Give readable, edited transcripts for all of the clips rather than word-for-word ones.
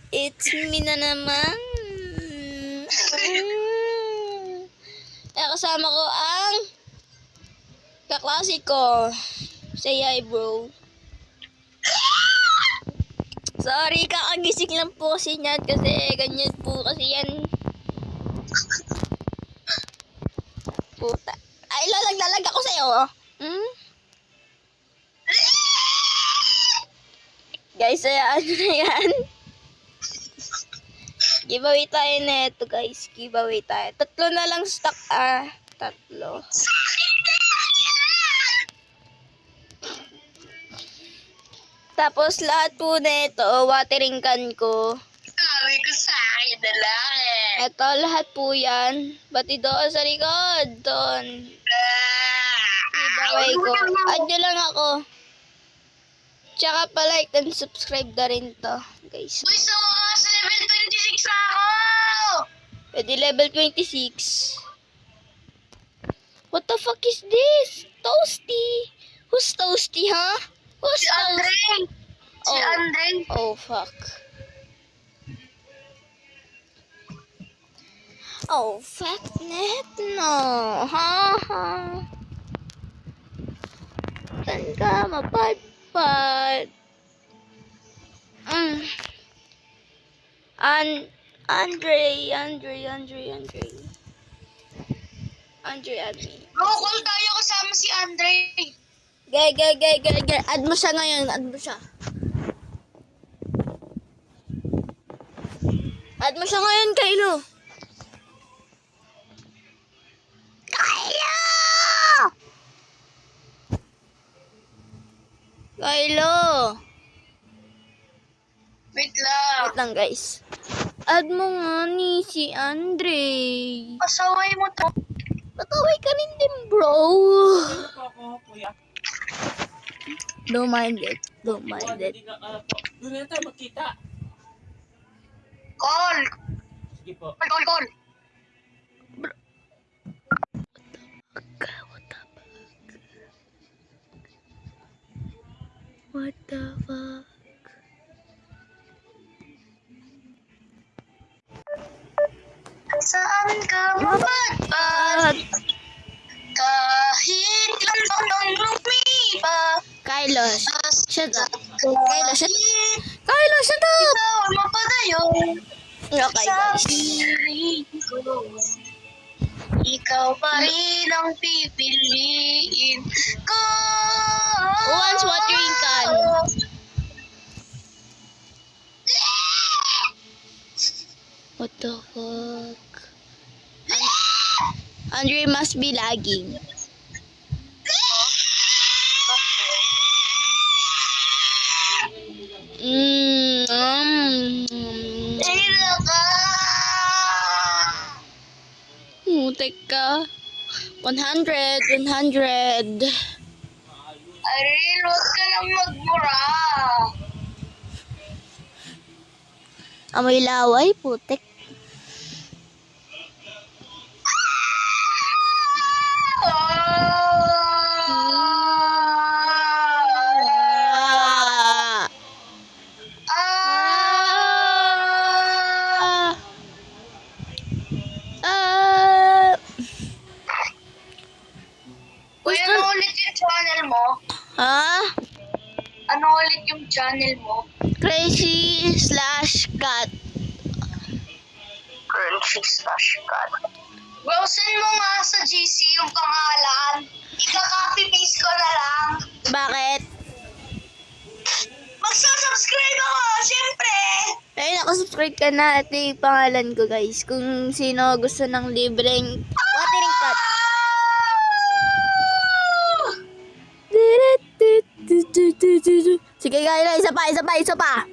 It's me na naman. Kasama ko ang kaklase ko. Say hi, bro. Sorry, kakagising lang po kasi niyan kasi ganyan po kasi yan. Puta. Ay, lalag ako sa'yo. Guys, ano na yan? Giveaway tayo neto, guys. Giveaway tayo. 3 na lang stock, 3. Tapos lahat po neto, watering can ko. Sabi ko sa akin na lang eh. Ito, lahat po yan. Pati doon sa likod. Doon. Giveaway ko. Add nyo lang ako. Tsaka pa-like and subscribe na rin to, guys. Uy, so sa level 26 na ako! Pwede level 26. What the fuck is this? Toasty. Who's Toasty, huh? Who's Si Andre! Si Oh. Andre! Oh, fuck. Oh, fuck net, no. Ha, ha. Saan ka mapadpad? Andre, add me. Bro, call tayo kasama si Andre. Gay. Add mo siya ngayon, Add mo siya ngayon, Kylo. Kylo! Wait lang. Wait lang, guys. Add mo nga ni si Andre. Pasaway mo to. Pataway ka rin din, bro. Don't mind it. Doon na tayo magkita. Call! Sige po. Call! What the fuck? Saan ka mapadpad? Kahit lang nang lumipas. Kylo, shut up. Kylo, shut up. Kylo, shut up. Ikaw ay mapadayo. Okay, Sa guys. piling ko. Ikaw pa rin ang pipiliin ko. Who wants watering can? What the fuck? Andre must be lagging. Sino ka? Teka. 100. Aril, huwag ka nang magmura. Amoy laway, putek. Uy, ano ulit yung channel mo? Ano ulit yung channel mo? Crazy/cat. Currency/cat. Bro, send mo nga sa GC yung pangalan. Ika-copy-paste ko na lang. Bakit? Magsusubscribe ako, syempre! Ay, nakasubscribe ka na. Ito yung pangalan ko, guys. Kung sino gusto ng libreng watering cat. Sige, Kylo. Isa pa.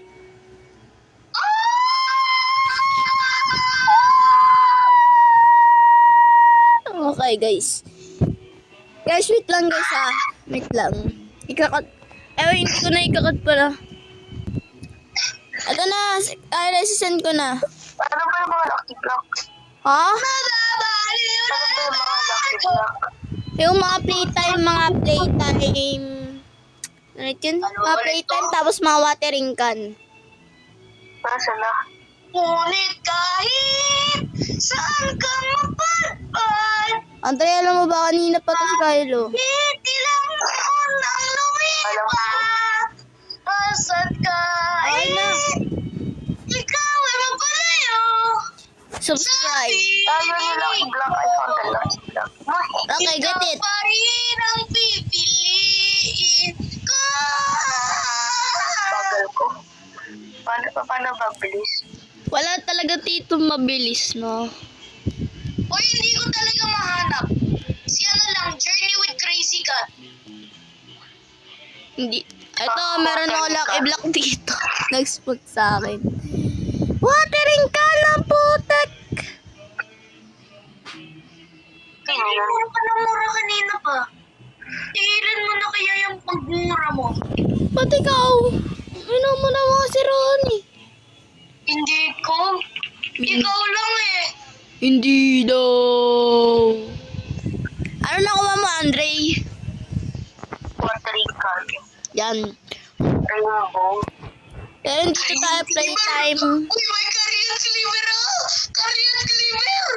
Okay, guys. Guys, wait lang, guys, Wait lang. Ikakat. Hindi ko na ikakat pala. Ito na. Kylo, sisend ko na. Ano ba yung mga lucky blocks? Ha? Ano ba yung mga lucky blocks? Yung mga playtime. Ano yun? Mga playtime, tapos mga watering can. Nasaan na? Ngunit kahit saan ka mapadpad, Andre, alam mo ba kanina pa to si Kylo? ilang taon ang lumipat. Basta't Ay na. kahit ikaw ay magpalayo. Subscribe. Tayo nila ang black iPhone talaga. Okay, get it. Ikaw pa rin ang pipiliin ko. Bagal ko. Paano ba, please? Wala talaga tito mabilis, no? Uy, hindi ko talaga mahanap. Si ano lang, Journey with Crazy Cat. Hindi. Ito, meron ako lucky block dito. Nag-spot sa akin. Watering ka ng putek! Puro ka ng mura kanina pa. Tigilan mo na kaya yung pagmura mo. Ba't ikaw? Inom mo na mga si Ronnie. Hindi ko. Ikaw lang eh. Hindi daw. Ano nakuha mo, Andre? Watering Cat. Yan. Rainbow. Pero dito tayo playtime. Uy, may Korean sliver ah! Korean sliver!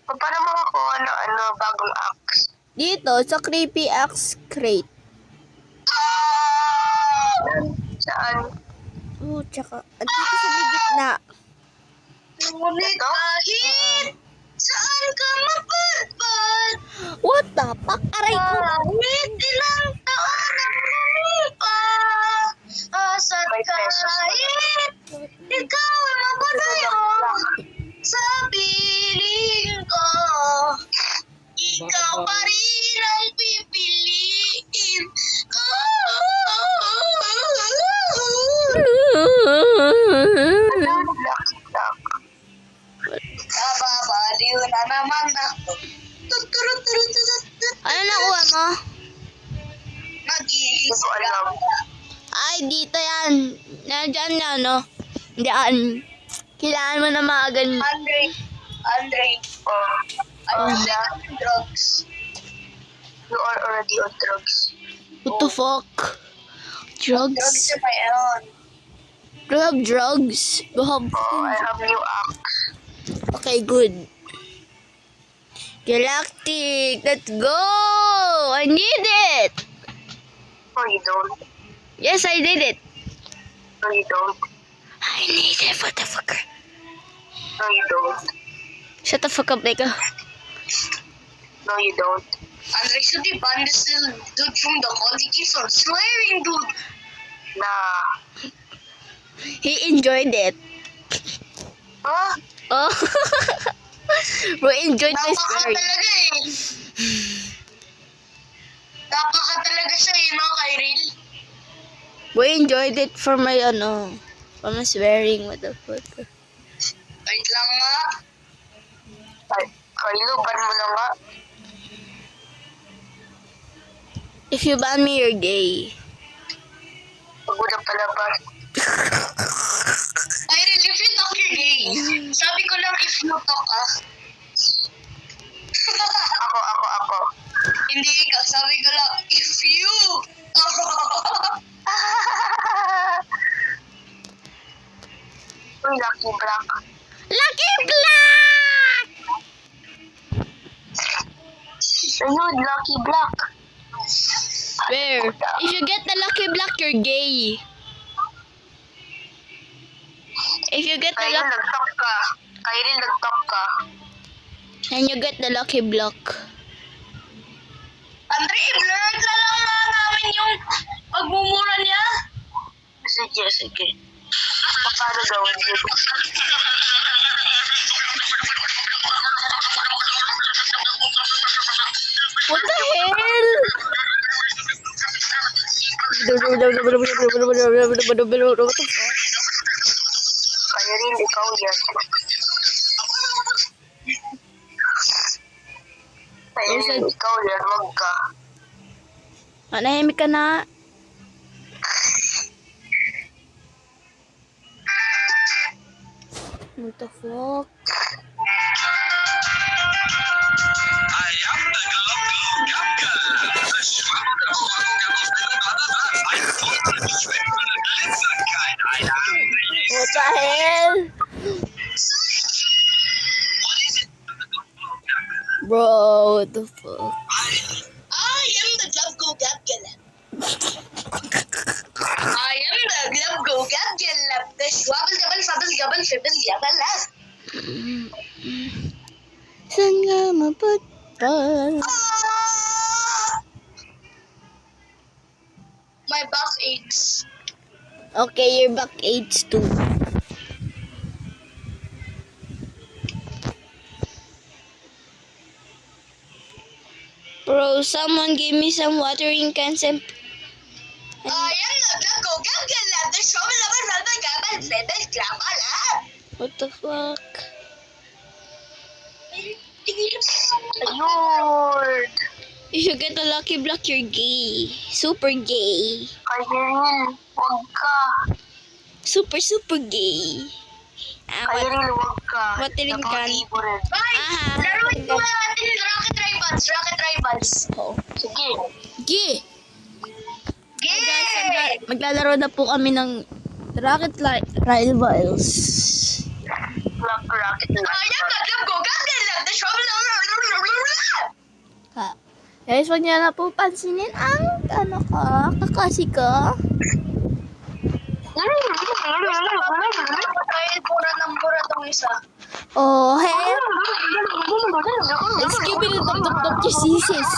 Paano makakuha ng bagong axe? Dito, sa Creepy Axe Crate. Saan? Oh, tsaka, dito sa may gitna. Ngunit kahit saan ka mapadpad, What the fuck? Aray ko. kahit ilang taon ang lumipas, basta't kahit ikaw ay mapalayo sa piling ko, ikaw pa rin ang pipiliin ko. Babaliw na naman ako. Ano nakuha mo? Nag-iisip lang. Ay, dito yan. Nandyan na, no? Diyan. Kailangan mo na maagan. Andre. Oh. I'm on drugs. You are already on drugs. What the fuck? Drugs Drugs? are my own. Do you have drugs? You have... Oh, I have new axe. Okay, good. Galactic, let's go! I need it! No, you don't. Yes, I did it. No, you don't. I need it, motherfucker. No, you don't. Shut the fuck up, nigga. No, you don't. Andre should be banned this little dude from the hall. He keeps on swearing, dude. Nah. He enjoyed it. Huh? Oh. Bro, enjoyed my Napaka story. talaga eh. Napaka talaga siya eh, no, Kyril? Bro, enjoyed it for my, for my swearing, motherfucker. Wait lang nga. Ay, Kylo, ban mo na nga. If you ban me, you're gay. Pag wala palabas. Kyril, if you talk, you're gay. Sabi ko lang if you talk, ah. Ako. Hindi ikaw, sabi ko lang, if you. Uy, Lucky Black. Lucky Black! Ayun, Lucky Black. Where? If you get the Lucky Black, you're gay. If you get the Kyril, lucky... nag-talk ka. Kyril, nag-talk ka. And you get the Lucky Block. Andre, blurred na lang nga namin yung pagmumura niya. Sige. Paano gawin yun? What the hell? What the fuck? Kaya rin, ikaw yan. Kaya rin, ikaw yan, wag ka. Manahimik ka na. What the fuck? What the hell? Bro, what the fuck? I am the Glove Go Gab Galab. I am the Glove Go Gab Galab. The Schwabble Double Fubble Gubble Fibble Yabble Lab. Saan nga mapagpal? My back aches. Okay, your back aches too. Bro, someone give me some watering cans and... I am the Glove Go Gab Galab. The Schwabble Double Fubble Gubble Fibble Yabble Lab. What the fuck? Ayun. If you get a lucky block, you're gay. Super gay. Kairil, wag ka. Super gay. Ah, what? Kairil, wag ka. Watering can. Napakaibo rin. Guys, Aha. laruin ko nga natin Rocket Rivals. Rocket Rivals. Oh. Sige. Gay! Yay! Maglalaro na po kami ng Rocket Rivals. Rocket Rivals. Ayan, Glove Go Gab Galab. The Schwabble Ha. Guys, wag niyo na po pansinin ang kakasi ka. Dahil pura ng pura tong isa. Oh, hey. Let's give it a top to sisis.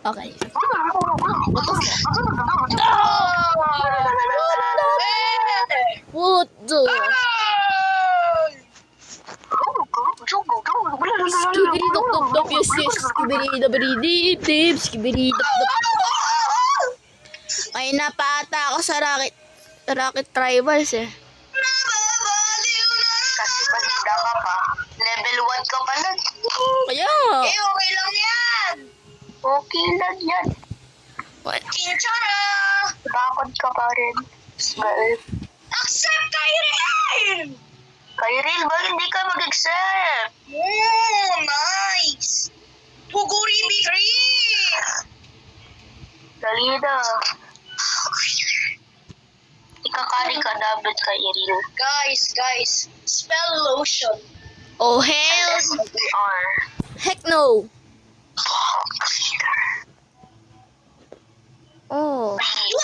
Okay. What the? Skibidi dop, yes, yes. Skibidi dabidi dip dip. Skibidi dop. Ay, napata ako sa Rocket Rivals eh. Kasi pagkita ka pa, level 1 ka pa lang. Kaya. Eh, okay lang yan. Okay lang yan. What? Kinchara! Bakod ka pa rin. Accept Kairil! Kairil, ba hindi ka mag-accept? Oh, nice! Puguri B3! Dali na. Ikakari ka dapat Kairil. Guys, spell lotion. Oh, hell. S-O-R. Heck no. Oh. You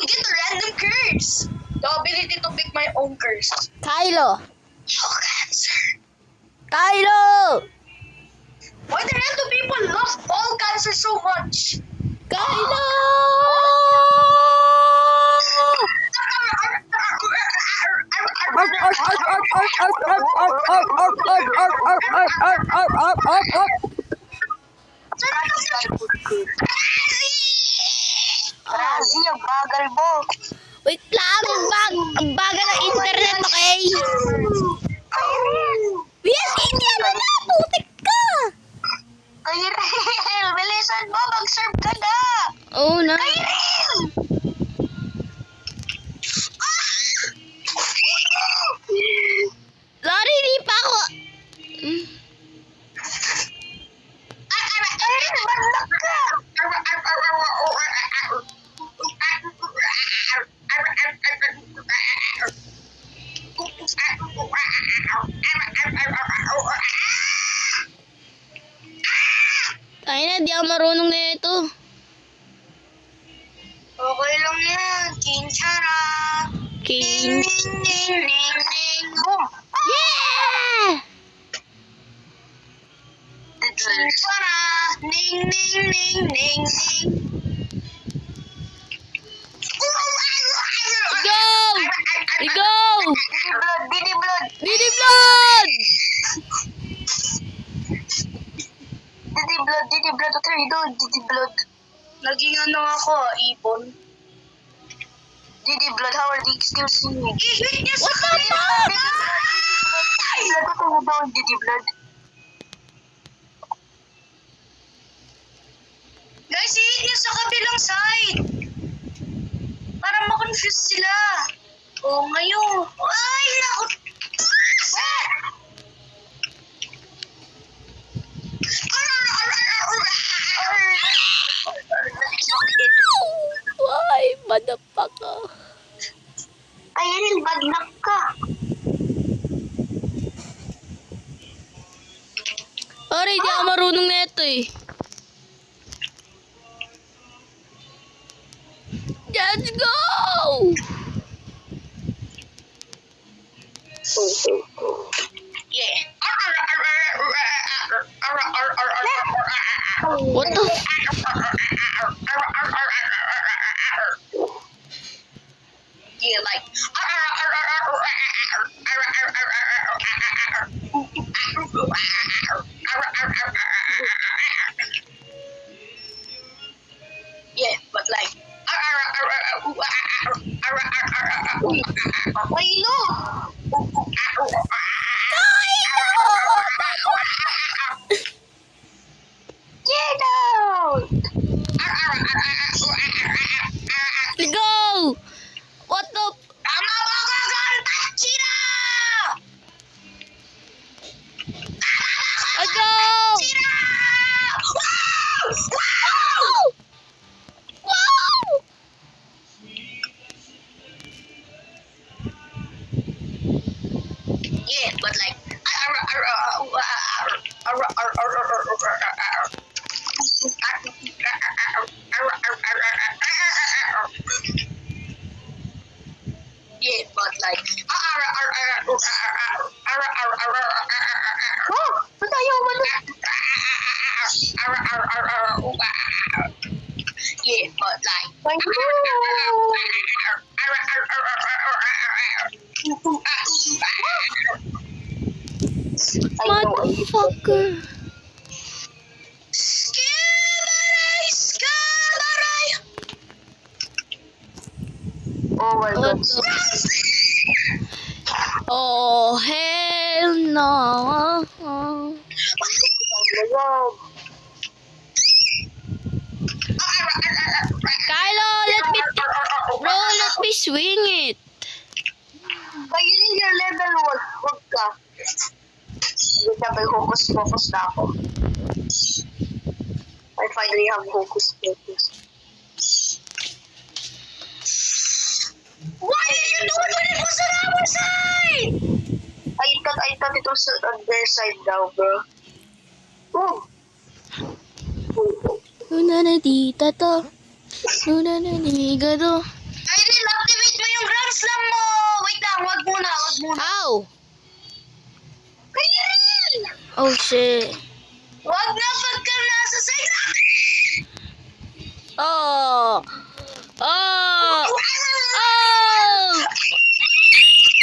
get the random curse. The ability to pick my own curse. Kylo. Your cancer. Kylo. Why the hell do people love all cancer so much? Kylo. Razi, ang bagal mo. Wait lang, ang bagal ng internet, okay? Yes, hindi na, putik ka. Kairil, bilisan mo, mag-serve ka na. Oh, na. Kairil! Sorry, di pa ako. Kairil, maglag ka. Tayo na, di ako marunong na ito. Okay lang yan, kinchara. King. Ning. Boom! Yeah! Kinchara. Ning. Go! Go! Didi blood. Didi blood! What are you doing? Didi blood. Naging ano ako, ibon. Didi blood, how are the skills singing? I-hit niya sa kabila! What are you doing, Didi blood? Guys, i-hit niya sa kabilang side. Para ma-confuse sila. Oh, ngayon. Ay, naku. Motherfucker. Ayun, bad luck ka. Pare, di ako marunong na ito eh. Let's go! Yeah. What the? Yeah, like. Yeah, but like. Kailo! Get out! Let's go! What the? Tama ba ka, Chira? Let's go! Chira! Wow! Wow! Yeah, but like. Yeah, but like. Oh, ba't ayaw mo na? Yeah, but like. Motherfucker. Oh my What god. the? Oh, hell no. Kylo, let me swing it. Kayo din your level 1. Huwag ka. Hindi na may hocus-pocus na ako. I finally have hocus-pocus. Why did you do it when it was on our side? I thought it was on their side now, bro. Oh. Una na dita to. Una na niga to. Irene, activate mo yung Grand Slam mo! Wait lang, wag muna. How? Irene! Oh shit. Wag na pagka nasa side natin! Oh. Oh. Oh.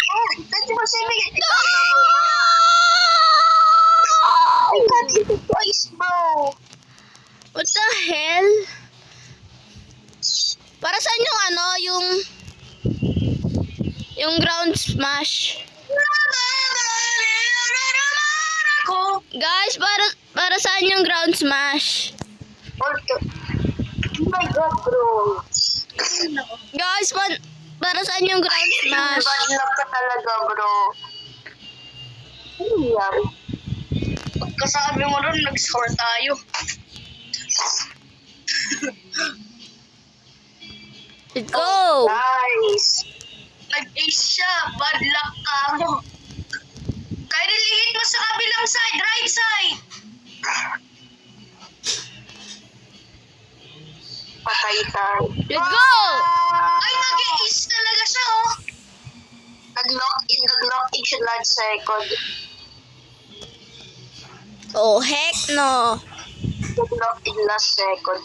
Oh, that's mo saving it. I can't hit it twice, bro. What the hell? Para saan yung ano, yung ground smash? Guys, para saan yung ground smash? Oh my god, bro. Guys, para saan yung ground smash? Bad luck ka talaga, bro. Ano nangyari? Pagkasabi mo ron, nag-score tayo. Let's go! Nice. Nag-ace siya. Bad luck ka mo. Kaya nilihit mo sa kabilang side, right side. Patay tayo. Let's go! Ay, nag-ace talaga siya, oh. Nag-lock in siya last second. Oh, heck no. Nag-lock in last second.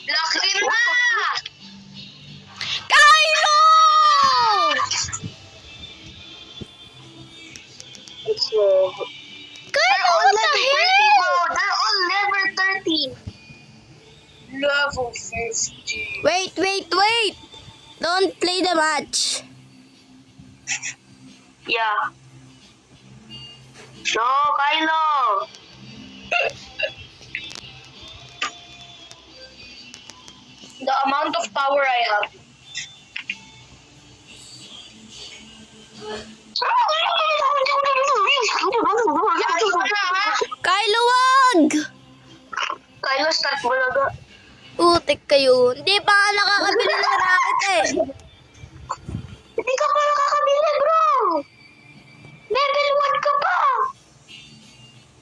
Lock in na! Kylo! It's Kylo, what the hell? They're all level 13. Level 50. Wait. Don't play the match. Yeah. No, Kylo! The amount of power I have. Kylo, wag! Kylo, start mo na ga. Ut. kayo. Hindi pa nga nakakabili ng racket eh. Hindi ka pa nakakabili, bro! Level 1 ka pa!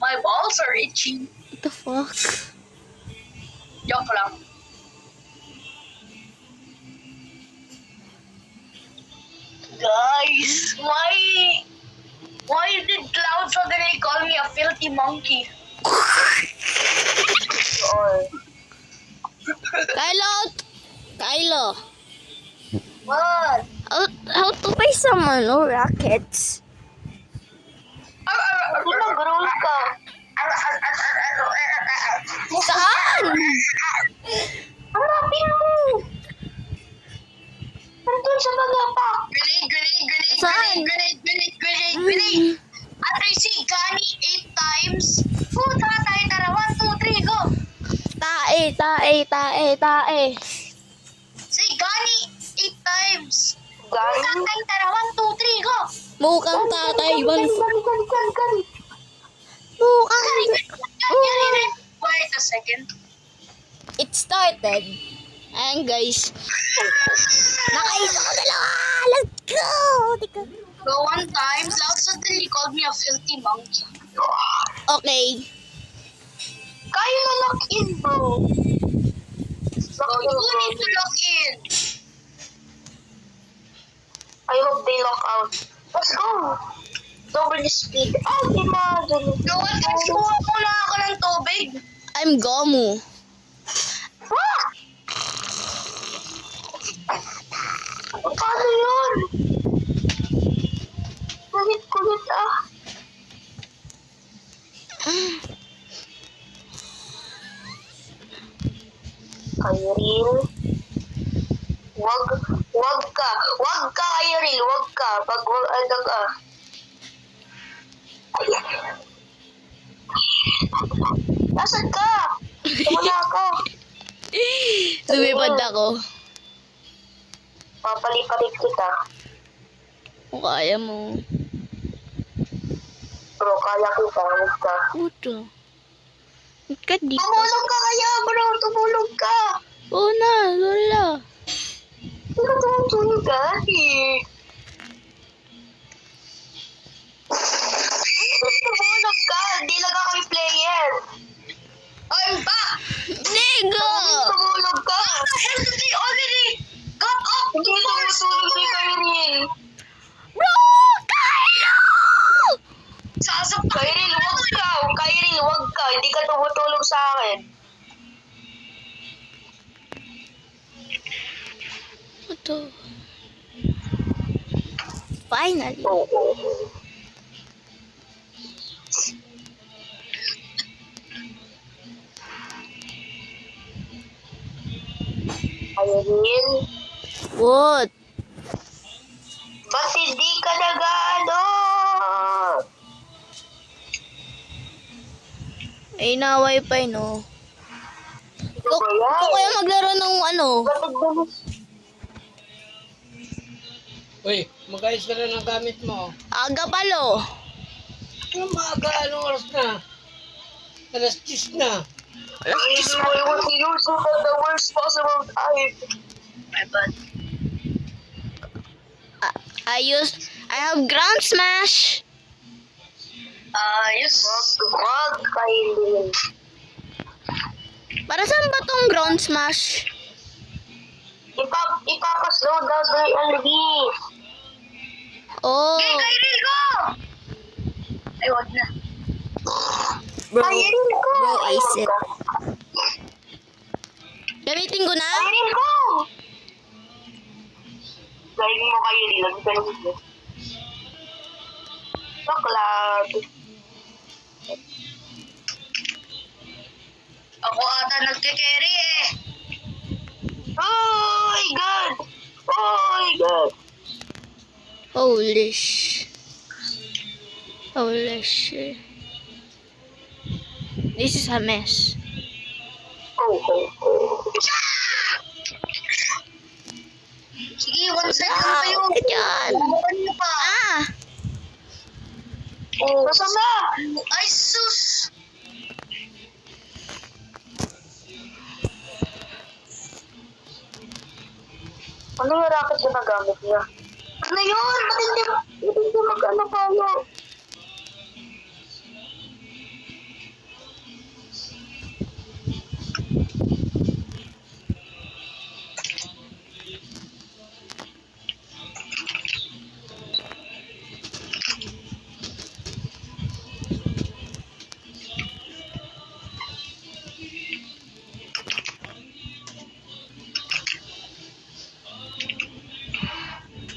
My balls are itchy. What the fuck? Joke lang. Guys, why did Cloud suddenly call me a filthy monkey? Kylo. What? How to buy some rackets? Nag-roll ka. Saan? Hanapin mo! Nandun sa bagapak. Saan? Grenade. At I see Gani 8 times. Puta tayo tara. 1, 2, 3, go. Tae. See Gani 8 times. Puta tayo tara. 1, 2, 3, go. Mukhang tatay. Gani. Mukhang... Wait a second. It started. Ayan guys. Nakaisa ko dalawa. Let's go. So one time, Cloud suddenly called me a filthy monkey. Okay. Kaya na lock in, bro. So you need to lock in. I hope they lock out. Let's go. Double speed. Imagine. So what guys, kuha muna ako ng tubig. I'm Gomu. Ah! Paano yun? Kulit ah. Kyril. Wag ka, Kyril, wag ka. Pag ano ka. Nasaan ka? Wala ka. Lumipad ako. Papalipalit kita. Kung kaya mo. Bro, kaya kita. Huwag ka. Puto. Ba't ka dito? Tumulog ka kaya, bro. Tumulog ka. Oo na, wala. Pero tumutulog ka. Tumulog ka. Hindi lang ako yung player. I'm back. Digo! Tumulog ka. How the hell did they already got up? Hindi tumutulog si Kyril. Bro! Kylo! Kyril, wag ka. Kyril, wag ka. Hindi ka tumutulog sa akin. Ito. Finally. Kyril, What? ba't hindi ka nag-ano? Ay na wifi no. Ano ba yan? Ito kaya maglaro ng ano? Ba't nagdalas? Uy, mag-ayos ka na ng gamit mo. Aga palo. Yung maaga, anong oras na? Alas 10 na. I was using the worst possible time. My bad. I have ground smash. Yes. Wag, Kyril. Para saan ba tong ground smash? Ipapaslow down the LV. Oh. Okay, Kyril, go! Ay, wag na. Bro, Kyril, go! bro, Ay, ace wag it. ka. Gamitin ko na? Kyril, go! Kyril mo, Kyril. Lagi ka lang dito. Cloud. Ako ata nagke-carry eh. Oh my God! Oh my God! Holy shit. This is a mess. Oh. Sige, 1 second Ah, kayo. yan. Bukan niyo pa. Oh. Masama! Ay, sus! Ano yung racket na nagamit niya? Ano yun? Ba't hindi mag-ano paano?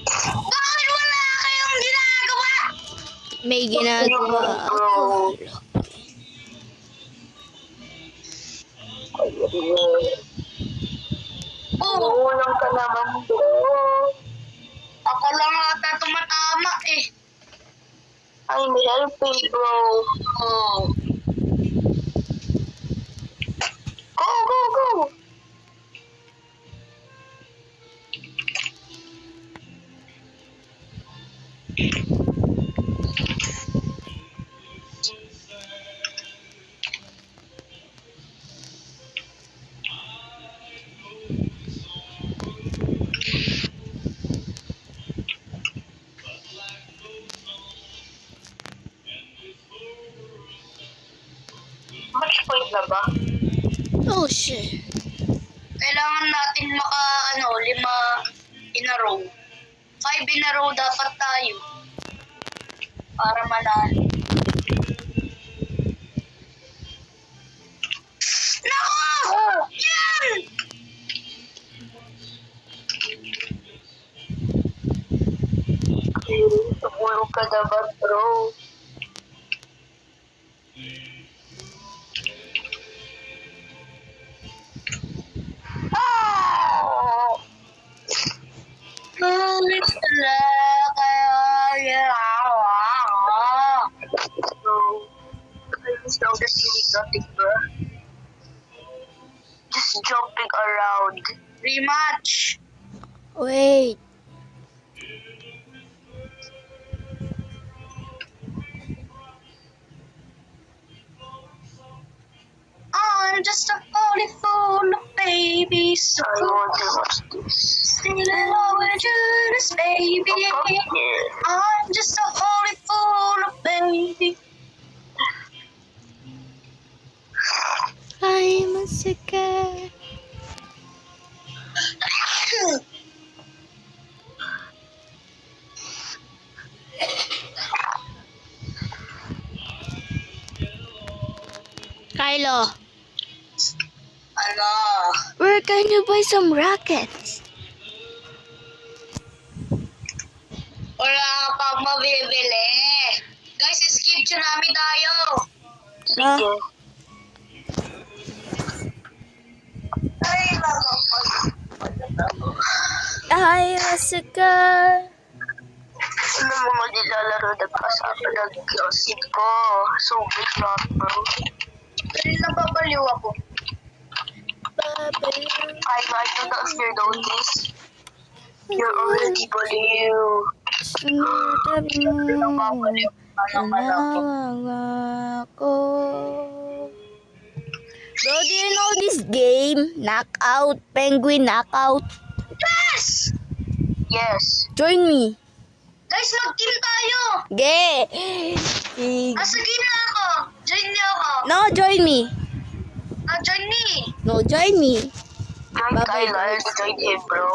Bakit wala kayong ginagawa? May ginagawa ako. Kulang ka naman doon. Ako lang ata tumatama eh. Ay, may helping bro. Oh. Go! Match point na ba? Oh, shit. Kailangan natin maka, 5 in a row. 5 in a row dapat tayo. Para manalo. Nako! Yan! Tumulong ka na ba, bro? Ulit na kaya So, as long as doing nothing, bro. Just jumping around. Rematch! Wait. I'm just a body full of babies. So I want to watch this. Still in love with Judas, baby. I'm just a body full of babies. I'm a sucker. Kylo, Ano? where can you buy some rockets? Wala pa mabibili. Guys, skip tsunami tayo. Tara. Ay, I'm a sucker. ano mga nilalaro na kasama ng closet ko? So, big not, bro. Pero napapaliw ako. I don't know if you notice. You're already baliw. Napapaliw. Ako. Bro, do you know this game? Knockout, Penguin Knockout. Yes! Yes. Join me. Guys, mag-team tayo! Ge. Nasa game na ako. Join niyo ako. No, join me. Join me. No, join me. Join Bye-bye, Kyle. I'll guys. join him, bro.